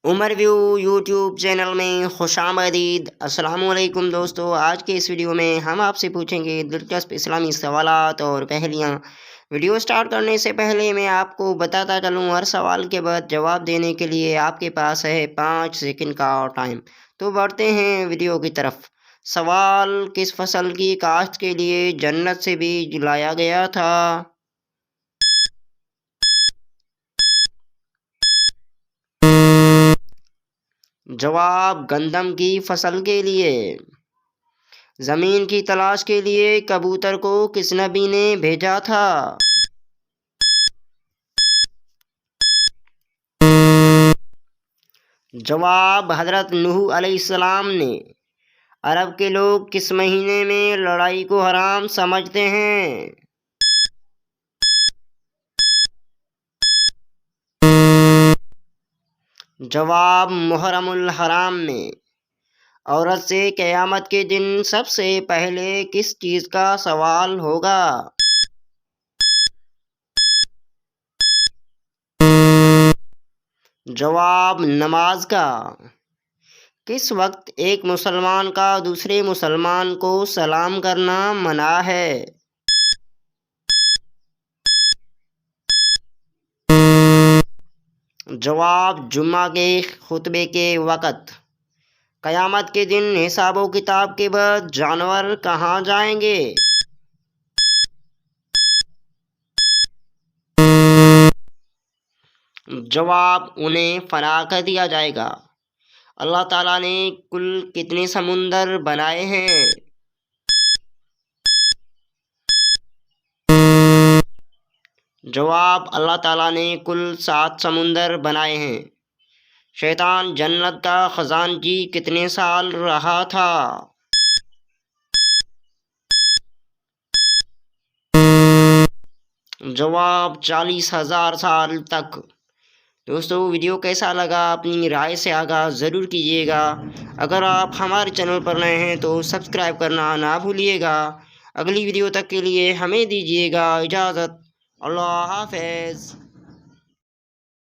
عمر view YouTube channel میں خوش آمدید۔ السلام علیکم دوستو، آج کے اس ویڈیو میں ہم آپ سے پوچھیں گے دلچسپ اسلامی سوالات اور پہلیاں۔ ویڈیو سٹارٹ کرنے سے پہلے میں آپ کو بتاتا چلوں، ہر سوال کے بعد جواب دینے کے لیے آپ کے پاس ہے 5 سیکنڈ کا ٹائم۔ تو بڑھتے ہیں ویڈیو کی طرف۔ سوال: کس فصل کی کاشت کے لیے جنت سے بیج لایا گیا تھا؟ جواب: گندم کی فصل کے لیے۔ زمین کی تلاش کے لیے کبوتر کو کس نبی نے بھیجا تھا؟ جواب: حضرت نوح علیہ السلام نے۔ عرب کے لوگ کس مہینے میں لڑائی کو حرام سمجھتے ہیں؟ جواب: محرم الحرام میں۔ عورت سے قیامت کے دن سب سے پہلے کس چیز کا سوال ہوگا؟ جواب: نماز کا۔ کس وقت ایک مسلمان کا دوسرے مسلمان کو سلام کرنا منع ہے؟ جواب: جمعہ کے خطبے کے وقت۔ قیامت کے دن حساب و کتاب کے بعد جانور کہاں جائیں گے؟ جواب: انہیں فنا کر دیا جائے گا۔ اللہ تعالیٰ نے کل کتنے سمندر بنائے ہیں؟ جواب: اللہ تعالیٰ نے کل 7 سمندر بنائے ہیں۔ شیطان جنت کا خزانچی کتنے سال رہا تھا؟ جواب: 40,000 سال تک۔ دوستو، ویڈیو کیسا لگا اپنی رائے سے آگاہ ضرور کیجیے گا۔ اگر آپ ہمارے چینل پر نئے ہیں تو سبسکرائب کرنا نہ بھولیے گا۔ اگلی ویڈیو تک کے لیے ہمیں دیجیے گا اجازت۔ اللہ حافظ۔